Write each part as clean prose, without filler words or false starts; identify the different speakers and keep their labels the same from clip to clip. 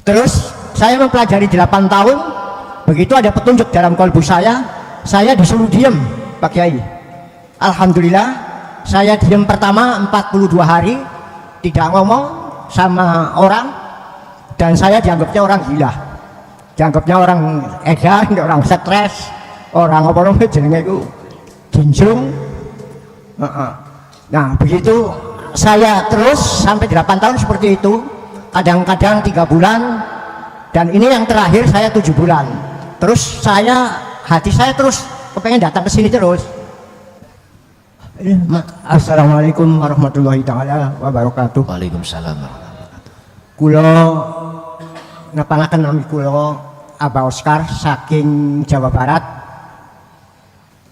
Speaker 1: Terus saya mempelajari 8 tahun. Begitu ada petunjuk dalam kalbu saya disuruh diam Pak Kiai. Alhamdulillah saya diam pertama 42 hari, tidak ngomong sama orang, dan saya dianggapnya orang gila, dianggapnya orang edan, orang stres, orang apa jenenge itu ginjung. Nah begitu saya terus sampai 8 tahun seperti itu, kadang-kadang 3 bulan, dan ini yang terakhir saya 7 bulan. Terus hati saya terus kepengen datang ke sini terus. Assalamualaikum warahmatullahi taala wabarakatuh.
Speaker 2: Waalaikumsalam.
Speaker 1: Kulo ngapalaken nami kulo Aba Oscar saking Jawa Barat,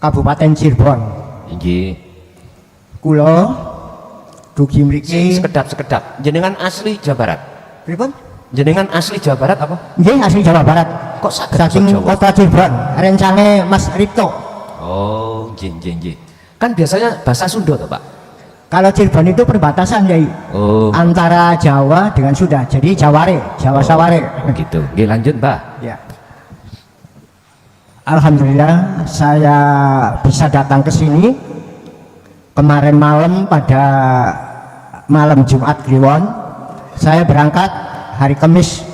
Speaker 1: Kabupaten Cirebon.
Speaker 2: Nggih.
Speaker 1: Kulo dugi mriki
Speaker 2: Sekedap. Jenengan asli Jawa Barat.
Speaker 1: pripun?
Speaker 2: Jenengan asli Jawa Barat apa?
Speaker 1: Nggih, asli Jawa Barat.
Speaker 2: Kok saged
Speaker 1: saking
Speaker 2: Jawa?
Speaker 1: kota Cirebon, rencane Mas Ripto.
Speaker 2: Oh, nggih. Kan biasanya bahasa Sunda toh, Pak?
Speaker 1: Kalau Cirebon itu perbatasan ya,
Speaker 2: Oh,
Speaker 1: antara Jawa dengan Sunda, jadi Jaware, Jawa Saware.
Speaker 2: gitu. Nggih, lanjut, Mbak.
Speaker 1: Ya. Alhamdulillah saya bisa datang ke sini kemarin malam, pada malam Jumat Kliwon. Saya berangkat hari Kamis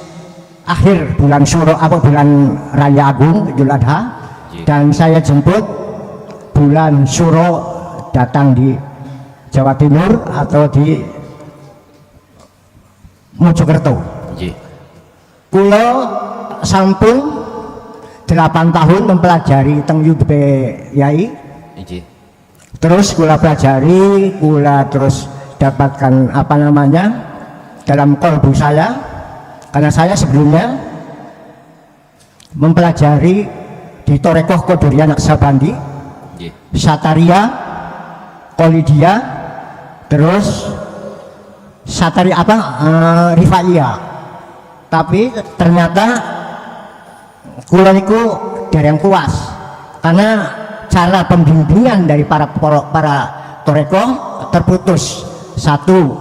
Speaker 1: akhir bulan Syuro, bulan Raya Agung Idul Adha, dan saya jemput bulan Syuro datang di Jawa Timur atau di Mojokerto.
Speaker 2: Nggih.
Speaker 1: Kulo sampun 8 tahun mempelajari teng YouTube Yai.
Speaker 2: Nggih.
Speaker 1: Terus kula pelajari, kula terus dapatkan dalam kalbu saya, karena saya sebelumnya mempelajari di Torekoh Qadiriyah Naqsabandi, Sataria, Kolidia, terus Rifaiyah. Tapi ternyata kula niku dereng puas, karena cara pembimbingan dari para Torekoh terputus. Satu,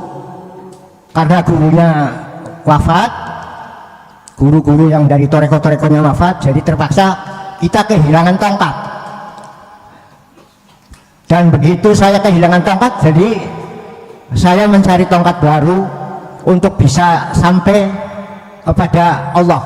Speaker 1: karena gurunya wafat, guru-guru yang dari Torekoh-Torekohnya wafat, jadi terpaksa kita kehilangan tongkat. Dan begitu saya kehilangan tongkat, jadi saya mencari tongkat baru untuk bisa sampai kepada Allah.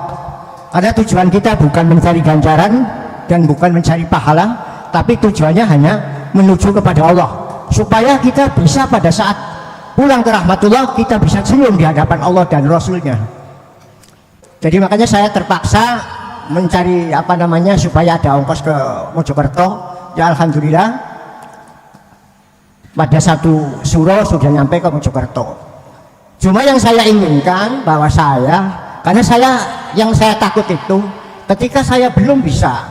Speaker 1: Karena tujuan kita bukan mencari ganjaran dan bukan mencari pahala, tapi tujuannya hanya menuju kepada Allah, supaya kita bisa pada saat pulang ke rahmatullah kita bisa senyum di hadapan Allah dan Rasulnya. Jadi makanya saya terpaksa mencari supaya ada ongkos ke Mojokerto. Ya alhamdulillah pada 1 Syuro sudah nyampe ke Mojokerto. Cuma yang saya inginkan bahwa karena yang saya takut itu ketika saya belum bisa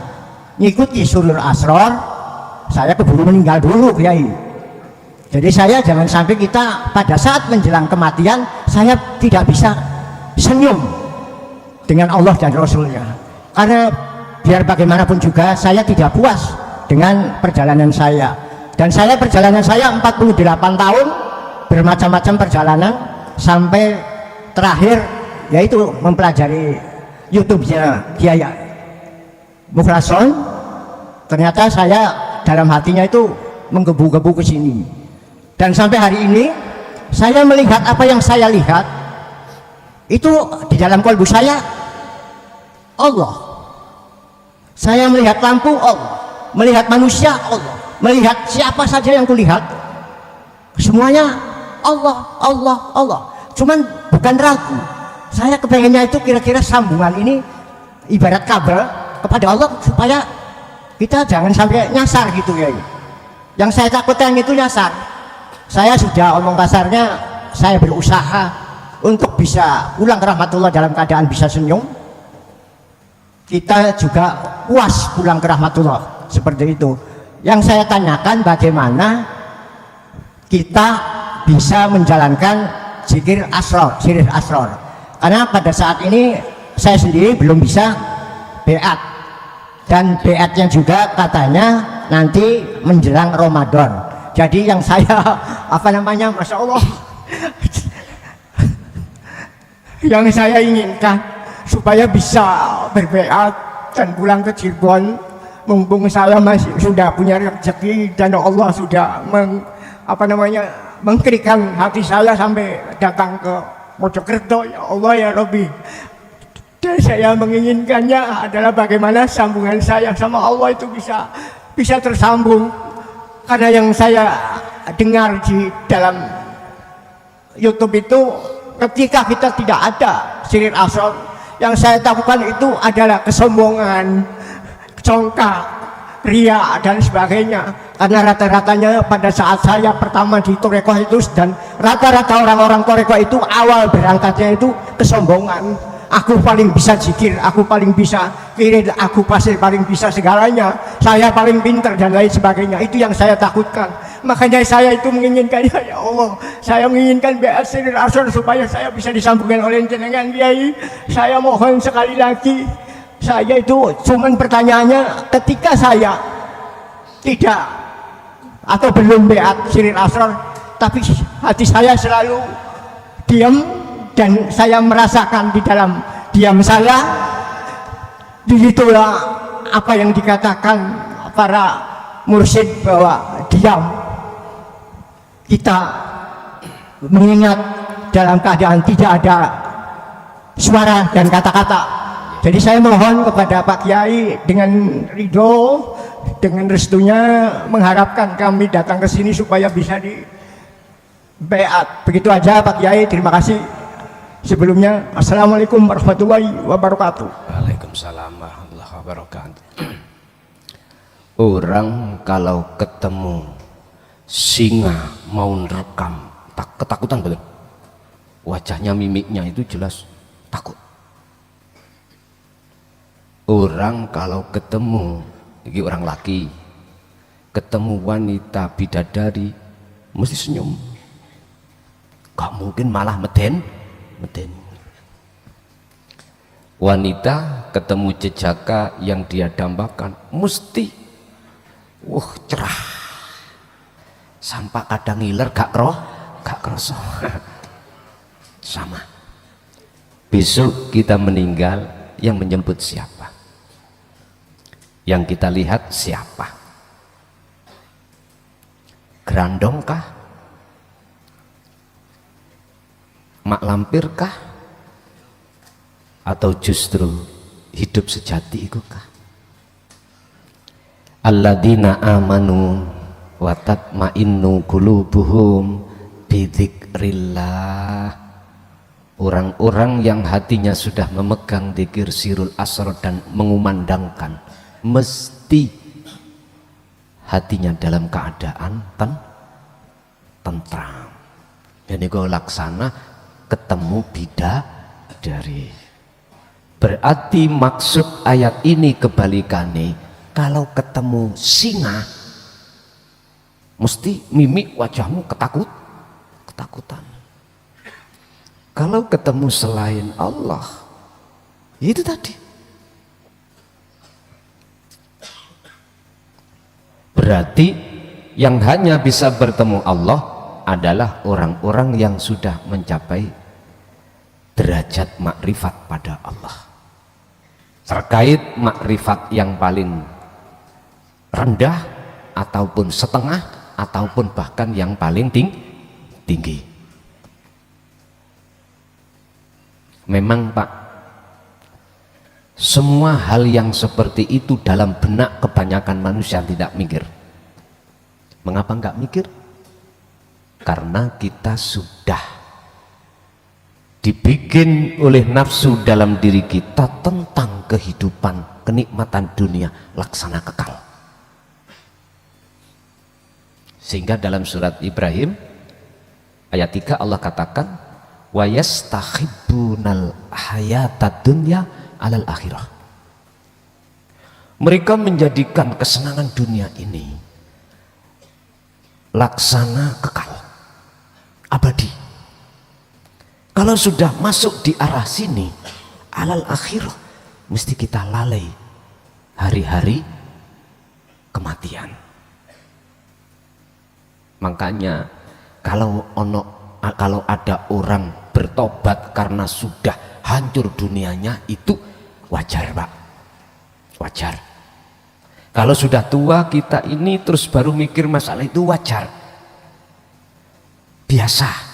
Speaker 1: ngikuti sulur asror, saya keburu meninggal dulu Kiai. Jadi saya jangan sampai kita pada saat menjelang kematian saya tidak bisa senyum dengan Allah dan Rasulnya. Karena biar bagaimanapun juga saya tidak puas dengan perjalanan saya. Dan perjalanan saya 48 tahun, bermacam-macam perjalanan, sampai terakhir yaitu mempelajari YouTube-nya Kiai Mufrason. Ternyata saya dalam hatinya itu menggebu-gebu ke sini. Dan sampai hari ini saya melihat apa yang saya lihat itu di dalam kalbu saya Allah. Saya melihat lampu Allah, melihat manusia Allah, melihat siapa saja yang kulihat semuanya Allah. Cuman bukan ragu, saya kepengennya itu kira-kira sambungan ini ibarat kabel kepada Allah, supaya kita jangan sampai nyasar gitu ya. Yang saya takutkan itu nyasar. Saya sudah omong kasarnya, saya berusaha untuk bisa pulang ke rahmatullah dalam keadaan bisa senyum. Kita juga puas pulang ke rahmatullah seperti itu. Yang saya tanyakan bagaimana kita bisa menjalankan zikir asror. Karena pada saat ini saya sendiri belum bisa beat, dan beatnya juga katanya nanti menjelang Ramadan. Jadi yang saya Masya Allah yang saya inginkan supaya bisa berbeat dan pulang ke Cirebon, mumpung saya masih sudah punya rezeki dan Allah sudah mengkerikan hati saya sampai datang ke Mojokerto. Ya Allah ya Rabbi, dan saya menginginkannya adalah bagaimana sambungan saya sama Allah itu bisa tersambung, karena yang saya dengar di dalam YouTube itu, ketika kita tidak ada Siril Asrar, yang saya takutkan itu adalah kesombongan, congkak, ria dan sebagainya. Karena rata-ratanya pada saat saya pertama di Torekoh itu, dan rata-rata orang-orang Torekoh itu awal berangkatnya itu kesombongan. Aku paling bisa zikir, aku paling bisa kirim, aku pasti paling bisa segalanya, saya paling pintar dan lain sebagainya. Itu yang saya takutkan. Makanya saya itu menginginkan, ya Allah, saya menginginkan beat Siril Asrar supaya saya bisa disambungkan oleh jenengan Kiai. Saya mohon sekali lagi, saya itu cuman pertanyaannya, ketika saya tidak atau belum beat Siril Asrar, tapi hati saya selalu diam, dan saya merasakan di dalam diam saya, disitulah apa yang dikatakan para mursyid bahwa diam, kita mengingat dalam keadaan tidak ada suara dan kata-kata. Jadi saya mohon kepada Pak Kiai dengan ridho, dengan restunya, mengharapkan kami datang ke sini supaya bisa di beat. Begitu aja Pak Kiai, terima kasih. Sebelumnya, assalamualaikum warahmatullahi wabarakatuh.
Speaker 2: Waalaikumsalam warahmatullahi wabarakatuh. Orang kalau ketemu singa mau nerekam, ketakutan betul. Wajahnya, mimiknya itu jelas takut. Orang kalau ketemu, ini orang laki, ketemu wanita bidadari, mesti senyum. Gak mungkin malah meden. Wanita ketemu jejaka yang dia dambakan, mesti cerah. Sampai kadang ngiler gak kroso. Sama. Besok kita meninggal, yang menjemput siapa? Yang kita lihat siapa? Gerandongkah? Mak lampirkah? Atau justru hidup sejati ikukah? Alladzina amanu wa tatma'innu qulubuhum bidzikrillah. Orang-orang yang hatinya sudah memegang dzikir Sirul Asrar dan mengumandangkan, mesti hatinya dalam keadaan tentram. Dan itu laksana ketemu bidadari. Berarti maksud ayat ini kebalikannya, kalau ketemu singa mesti mimik wajahmu ketakutan. Kalau ketemu selain Allah, itu tadi. Berarti yang hanya bisa bertemu Allah adalah orang-orang yang sudah mencapai derajat makrifat pada Allah. Terkait makrifat yang paling rendah ataupun setengah ataupun bahkan yang paling tinggi. Memang Pak, semua hal yang seperti itu dalam benak kebanyakan manusia tidak mikir. Mengapa enggak mikir? Karena kita sudah dibikin oleh nafsu dalam diri kita tentang kehidupan, kenikmatan dunia, laksana kekal. Sehingga dalam surat Ibrahim ayat 3 Allah katakan, wa yastahibbunal hayatad dunya alal akhirah. Mereka menjadikan kesenangan dunia ini laksana kekal, abadi. Kalau sudah masuk di arah sini, alal akhirah, mesti kita lalai hari-hari kematian. Makanya kalau ada orang bertobat karena sudah hancur dunianya, itu wajar Pak, wajar. Kalau sudah tua kita ini terus baru mikir masalah itu wajar, biasa.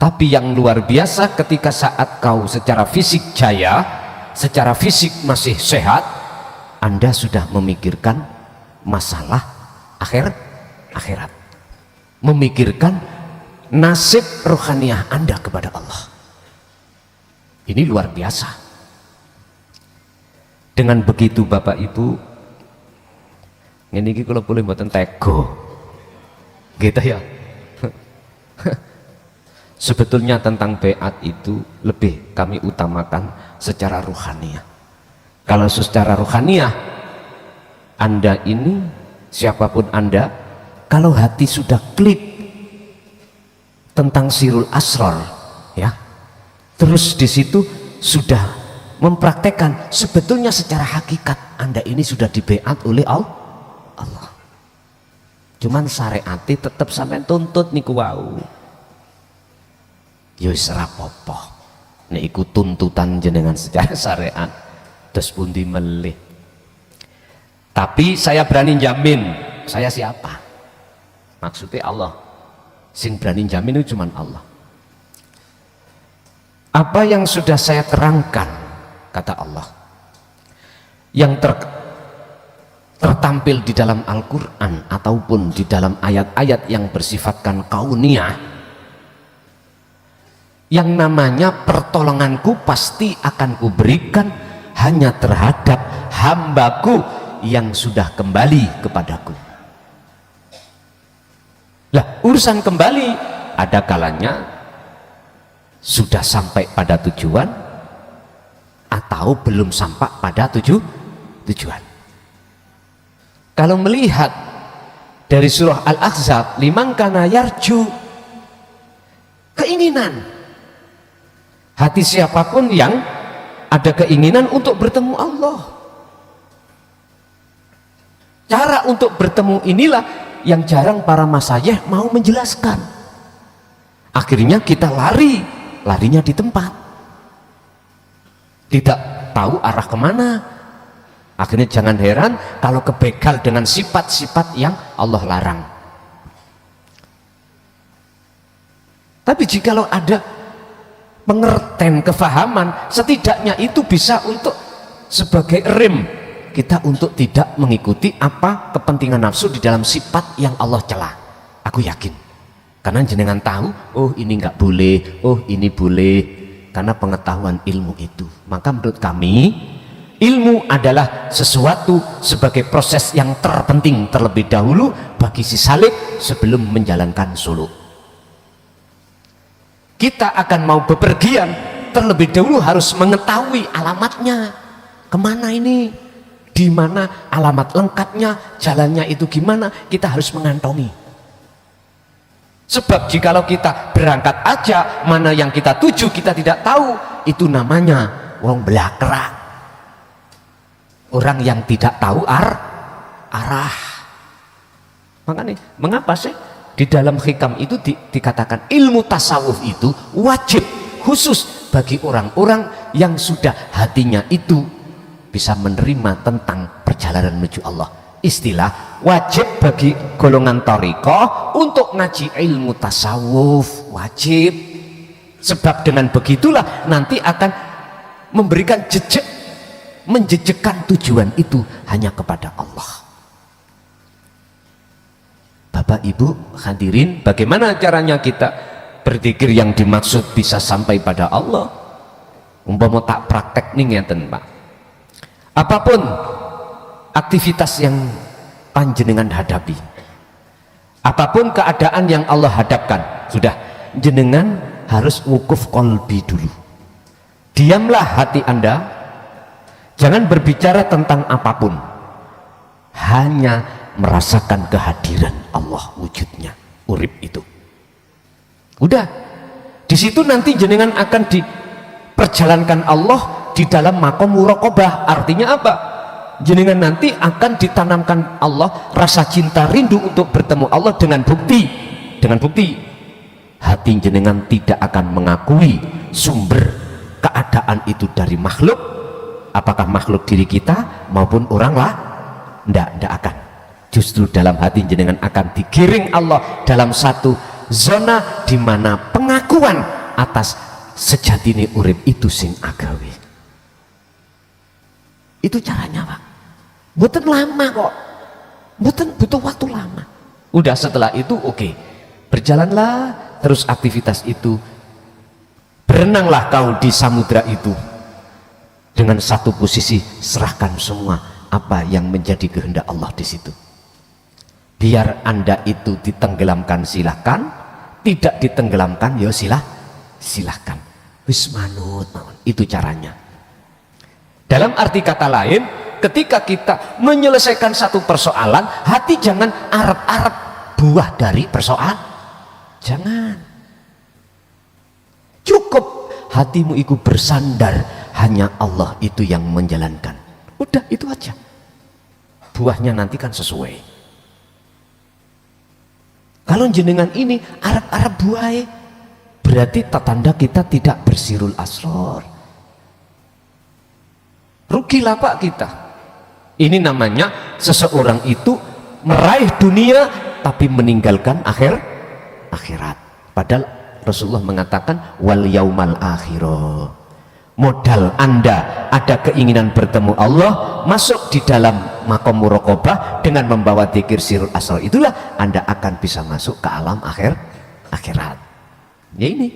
Speaker 2: Tapi yang luar biasa ketika saat kau secara fisik jaya, secara fisik masih sehat, Anda sudah memikirkan masalah akhirat, memikirkan nasib rohaniah Anda kepada Allah. Ini luar biasa. Dengan begitu Bapak Ibu, ini kalau boleh mboten tego gitu ya. Sebetulnya tentang beat itu lebih kami utamakan secara rohaniah. Kalau secara rohaniah Anda ini, siapapun Anda, kalau hati sudah klik tentang sirul asrar, ya, terus di situ sudah mempraktekkan, sebetulnya secara hakikat Anda ini sudah dibeat oleh Allah. Cuman syariati tetap sampai tuntut niku wau. Ya wis ora apa-apa. Nek iku tuntutan jenengan secara syariat, terus pundi melih. Tapi saya berani jamin, saya siapa? Maksudnya Allah. Sing berani jamin itu cuman Allah. Apa yang sudah saya terangkan, kata Allah, yang tertampil di dalam Al-Quran ataupun di dalam ayat-ayat yang bersifatkan kauniyah, yang namanya pertolonganku pasti akan kuberikan hanya terhadap hambaku yang sudah kembali kepadaku. Lah, urusan kembali ada kalanya sudah sampai pada tujuan atau belum sampai pada tujuan. Kalau melihat dari surah Al-Ahzab, liman kana yarju, keinginan hati siapapun yang ada keinginan untuk bertemu Allah. Cara untuk bertemu inilah yang jarang para masyayikh mau menjelaskan. Akhirnya kita larinya di tempat, tidak tahu arah kemana. Akhirnya jangan heran kalau kebegal dengan sifat-sifat yang Allah larang. Tapi jikalau ada pengertian, kefahaman, setidaknya itu bisa untuk sebagai rem kita untuk tidak mengikuti apa kepentingan nafsu di dalam sifat yang Allah celah. Aku yakin, karena jenengan tahu, oh ini nggak boleh, oh ini boleh, karena pengetahuan ilmu itu. Maka menurut kami, ilmu adalah sesuatu sebagai proses yang terpenting terlebih dahulu bagi si salik sebelum menjalankan suluk. Kita akan mau bepergian, terlebih dahulu harus mengetahui alamatnya, kemana ini, di mana alamat lengkapnya, jalannya itu gimana, kita harus mengantongi. Sebab jikalau kita berangkat aja, mana yang kita tuju kita tidak tahu, itu namanya wong belakrak, orang yang tidak tahu arah. Makanya mengapa sih di dalam hikam itu dikatakan ilmu tasawuf itu wajib khusus bagi orang-orang yang sudah hatinya itu bisa menerima tentang perjalanan menuju Allah. Istilah wajib bagi golongan thariqah untuk ngaji ilmu tasawuf, wajib. Sebab dengan begitulah nanti akan memberikan jejak, menjejakkan tujuan itu hanya kepada Allah. Bapak Ibu hadirin, bagaimana caranya kita berzikir yang dimaksud bisa sampai pada Allah? Umpama tak praktek nih ngeten Pak, apapun aktivitas yang panjenengan hadapi, apapun keadaan yang Allah hadapkan, sudah jenengan harus wukuf kolbi dulu. Diamlah hati Anda, jangan berbicara tentang apapun, hanya merasakan kehadiran Allah, wujudnya, urip itu. Udah, di situ nanti jenengan akan diperjalankan Allah di dalam makom muraqabah. Artinya apa? Jenengan nanti akan ditanamkan Allah rasa cinta rindu untuk bertemu Allah dengan bukti hati jenengan tidak akan mengakui sumber keadaan itu dari makhluk, apakah makhluk diri kita maupun orang lah, tidak akan. Justru dalam hati jenengan akan digiring Allah dalam satu zona di mana pengakuan atas sejatine urip itu sing agawe. Itu caranya, Pak. Mboten lama kok, mboten butuh waktu lama. Udah setelah itu oke. Berjalanlah terus aktivitas itu, berenanglah kau di samudra itu dengan satu posisi, serahkan semua apa yang menjadi kehendak Allah di situ. Biar Anda itu ditenggelamkan silahkan, tidak ditenggelamkan ya silahkan. Wis manut mawon, itu caranya. Dalam arti kata lain, ketika kita menyelesaikan satu persoalan, hati jangan arep-arep buah dari persoalan. Jangan. Cukup hatimu itu bersandar hanya Allah itu yang menjalankan. Udah itu aja. Buahnya nanti kan sesuai. Kalau jenengan ini arep-arep buahe, berarti tanda kita tidak bersirul asror. Rugilah Pak kita. Ini namanya seseorang itu meraih dunia tapi meninggalkan akhirat. Padahal Rasulullah mengatakan wal yaumal akhirah. Modal Anda ada keinginan bertemu Allah, masuk di dalam maqam muraqabah dengan membawa dzikir sirul asrar, itulah Anda akan bisa masuk ke alam akhirat. Ya ini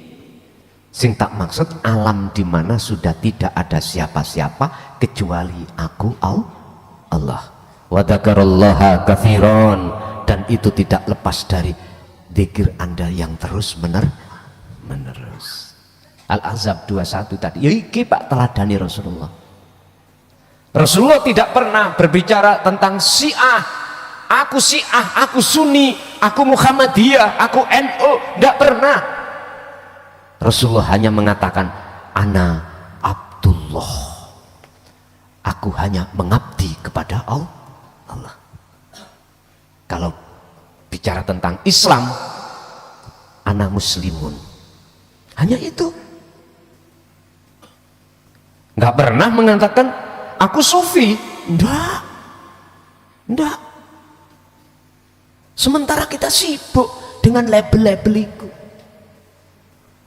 Speaker 2: sing tak maksud alam di mana sudah tidak ada siapa-siapa kecuali aku Allah. Wa dzakarallaha katsiran, dan itu tidak lepas dari dzikir Anda yang terus menerus. Al-Ahzab 21 tadi, ya iki Pak teladani Rasulullah. Rasulullah tidak pernah berbicara tentang Syiah, aku Syiah, aku Sunni, aku Muhammadiyah, aku NU, tidak pernah. Rasulullah hanya mengatakan ana Abdullah, aku hanya mengabdi kepada Allah. Kalau bicara tentang Islam, ana muslimun, hanya itu. Nggak pernah mengatakan aku sufi, enggak. Sementara kita sibuk dengan label-label itu.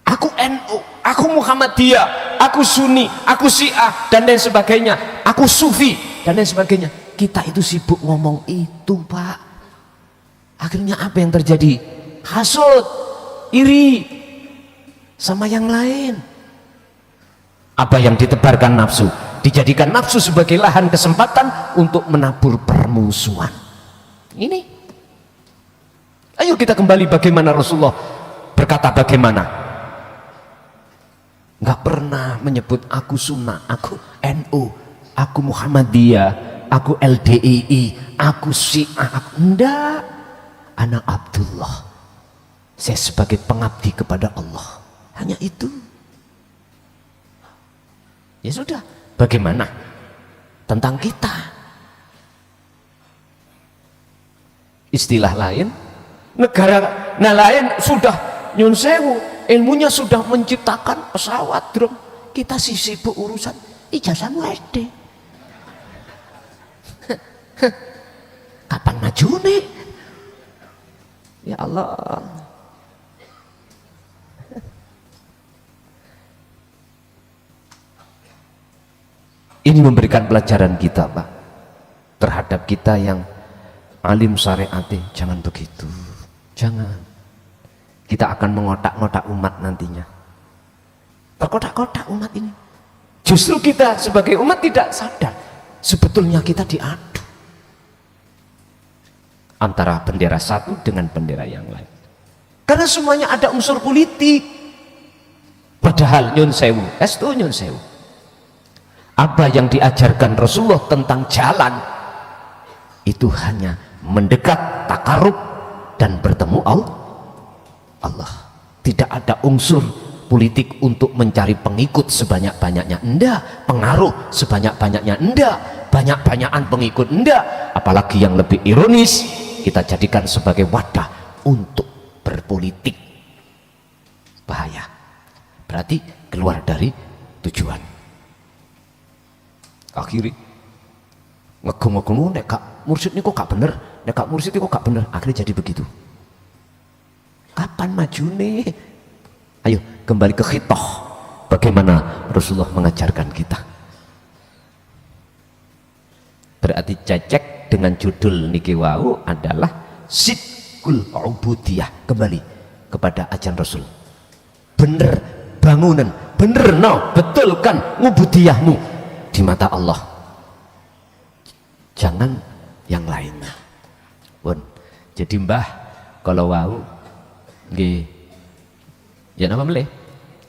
Speaker 2: Aku NU, aku Muhammadiyah, aku Sunni, aku Syiah, dan lain sebagainya, aku sufi, dan lain sebagainya. Kita itu sibuk ngomong itu Pak. Akhirnya apa yang terjadi? Hasud, iri sama yang lain. Apa yang ditebarkan nafsu, dijadikan nafsu sebagai lahan kesempatan untuk menabur permusuhan. Ini, ayo kita kembali bagaimana Rasulullah berkata bagaimana. Nggak pernah menyebut aku sunnah, aku NU, aku Muhammadiyah, aku LDII, aku Syiah, aku enggak. Ana Abdullah, saya sebagai pengabdi kepada Allah, hanya itu. Ya sudah, bagaimana tentang kita? Istilah lain, negara lain sudah nyun sewu, ilmunya sudah menciptakan pesawat drone. Kita sibuk urusan ijazahmu SD. Kapan maju nih? Ya Allah. Ini memberikan pelajaran kita Pak, terhadap kita yang alim syariat. Jangan begitu, jangan. Kita akan mengotak-ngotak umat nantinya, terkotak-kotak umat ini. Justru kita sebagai umat tidak sadar sebetulnya kita diadu antara bendera satu dengan bendera yang lain, karena semuanya ada unsur politik. Padahal nyun sewu, nyun sewu, apa yang diajarkan Rasulullah tentang jalan itu hanya mendekat, takarub, dan bertemu Allah. Tidak ada unsur politik untuk mencari pengikut sebanyak-banyaknya, enggak. Pengaruh sebanyak-banyaknya, enggak. Banyak-banyakan pengikut, enggak. Apalagi yang lebih ironis, kita jadikan sebagai wadah untuk berpolitik. bahaya. Berarti keluar dari tujuan. Akhirnya ngegong-ngegong nek Kak mursyid ini kok gak bener, nek Kak mursyid ini kok gak bener. Akhirnya jadi begitu. Kapan majune? Ayo kembali ke khitoh. Bagaimana Rasulullah mengajarkan kita. Berarti cecek dengan judul niki wau adalah sidqul ubudiyah, kembali kepada ajaran Rasul. Bener bangunan, bener no, betulkan ngubudiyahmu di mata Allah. Jangan yang lainnya. Pun. Jadi mbah kalau wau nggih ya napa meleh?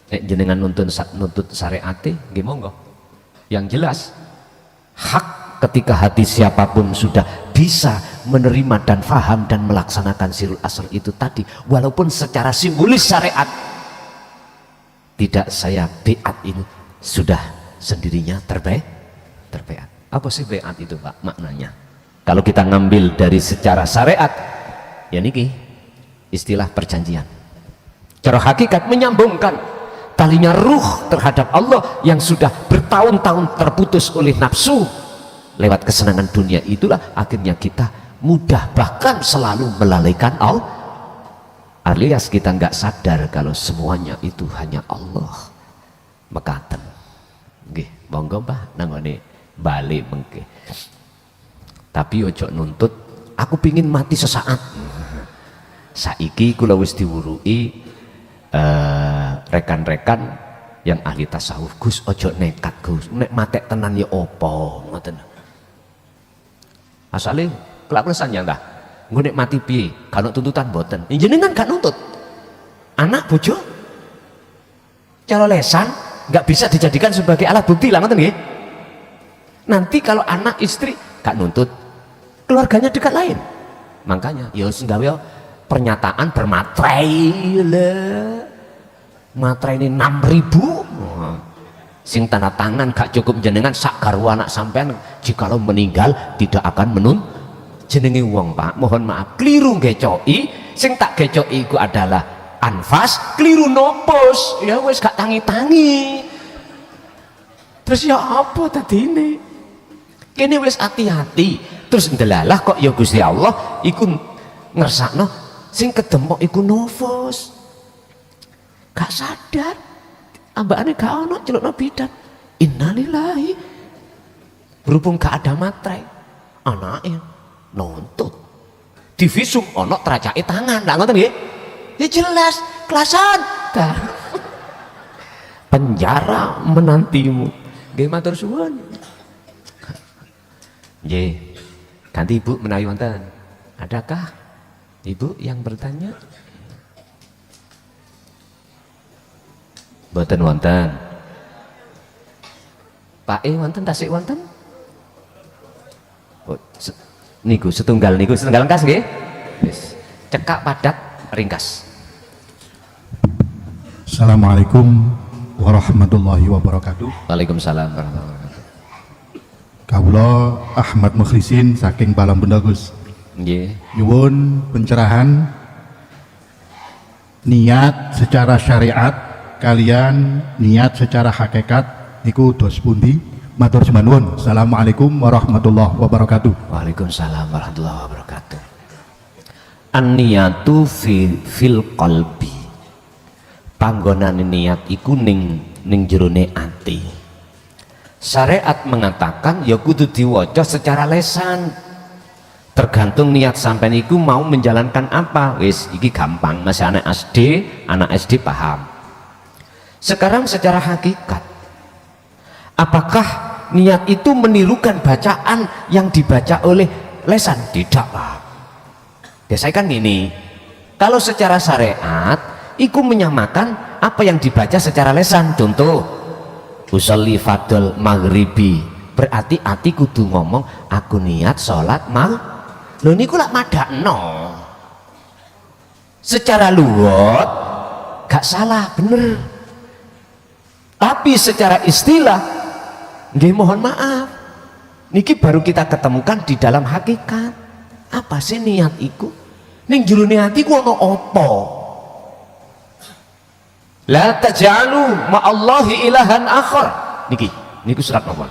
Speaker 2: Nek jenengan nuntut syariate nggih monggo. Yang jelas hak ketika hati siapapun sudah bisa menerima dan faham dan melaksanakan sirul asr itu tadi, walaupun secara simbolis syariat tidak saya beat ini sudah sendirinya terbeat. Apa sih beat itu Pak maknanya? Kalau kita ngambil dari secara syariat ya niki istilah perjanjian. Cara hakikat menyambungkan talinya ruh terhadap Allah yang sudah bertahun-tahun terputus oleh nafsu. Lewat kesenangan dunia itulah akhirnya kita mudah bahkan selalu melalaikan Allah, alias kita nggak sadar kalau semuanya itu hanya Allah. Mekaten nggih monggo Mbah nangone bali mengke, tapi ojo nuntut aku pingin mati sesaat. Saiki kula wis diwuruki rekan-rekan yang ahli tasawuf, Gus ojo nekat Gus, nek matek tenan ya opo ngoten. Asale kelak-kelesan ya dah. Engko nek mati piye? Kan tuntutan mboten. Jenengan gak nuntut. Anak bojo cara lesan nggak bisa dijadikan sebagai alat bukti lah ngoten nggih. Nanti kalau anak istri gak nuntut, keluarganya dekat lain. Makanya ya wis gawe pernyataan bermaterai lah. Materai ini 6.000. Sing tanda tangan gak cukup jenengan sak garwa anak sampean jikalau meninggal tidak akan jenenge wong Pak, mohon maaf keliru ngecoki, sing tak gecoki iku adalah anfas, keliru nopos ya wis gak tangi-tangi. Terus ya apa tadi ini kene wis hati-hati terus ndelalah kok ya Gusti Allah iku ngersakno sing kedemok iku nofos gak sadar ambakane gak ono celukno bidat. Innalillahi, berhubung gak ada materai anake nuntut divisum ono tracake tangan ndak ngoten nggih ya jelas kelasan penjara menantimu nggih matur suwun nggih. Ganti Ibu menawi wonten adakah Ibu yang bertanya? Mboten wonten. Pak wonten tasik wonten? Oh, niku setunggal engkas nggih. Wis cekak padat ringkas.
Speaker 3: Assalamualaikum warahmatullahi wabarakatuh.
Speaker 2: Waalaikumsalam warahmatullahi wabarakatuh.
Speaker 3: Kawula Ahmad Mukhlisin saking Palembenda Gus.
Speaker 2: Nggih.
Speaker 3: Nyuwun pencerahan niat secara syariat kalian niat secara hakikat niku dos pundi? Matur nuwun. Assalamualaikum warahmatullahi wabarakatuh.
Speaker 2: Waalaikumsalam warahmatullahi wabarakatuh. An-niyatu fil qalbi. Panggonane niat iku ning jerone ati. Syariat mengatakan ya kudu diwaca secara lesan. Tergantung niat sampean iku mau menjalankan apa. Wis iki gampang, masih anak SD paham. Sekarang secara hakikat, apakah niat itu menirukan bacaan yang dibaca oleh lesan? Tidak Pak. Biasanya kan gini, kalau secara syariat itu menyamakan apa yang dibaca secara lesan. Contoh usolli fadl maghribi, berarti ati kudu ngomong aku niat sholat lho niku lak madakno secara luwat gak salah bener. Tapi secara istilah nggih mohon maaf niki baru kita ketemukan di dalam hakikat. Apa sih niat iku? Ning jerone ati ku ana apa? La taj'alu ma'allahi ilahan akhar. Niki surat nomor.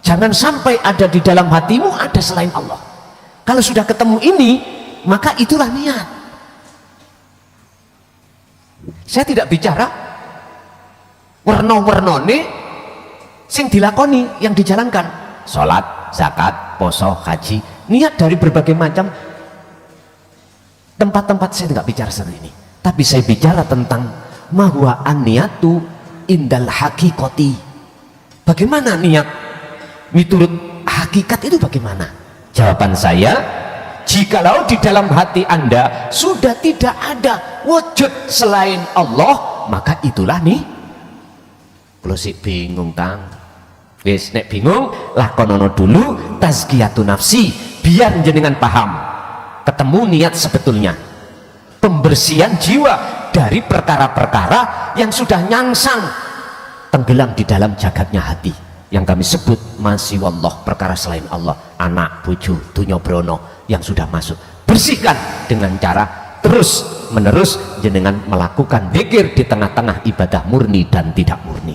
Speaker 2: Jangan sampai ada di dalam hatimu ada selain Allah. Kalau sudah ketemu ini, maka itulah niat. Saya tidak bicara werna-wernane sing dilakoni, yang dijalankan. Salat, zakat, poso, haji, niat dari berbagai macam tempat-tempat. Saya tidak bicara seperti ini, tapi saya bicara tentang mahwa an-niyatu indal hakikoti. Bagaimana niat miturut hakikat itu bagaimana? Jawaban saya, jikalau di dalam hati Anda sudah tidak ada wujud selain Allah, maka itulah nih. Kalau sih bingung tang, wis nek bingung lakonono dulu tazkiyatun nafsi, biar jenengan paham ketemu niat sebetulnya, pembersihan jiwa dari perkara-perkara yang sudah nyangsang tenggelam di dalam jagatnya hati, yang kami sebut masih wallah, perkara selain Allah, anak, bojo, dunya brono yang sudah masuk. Bersihkan dengan cara terus menerus jenengan melakukan zikir di tengah-tengah ibadah murni dan tidak murni.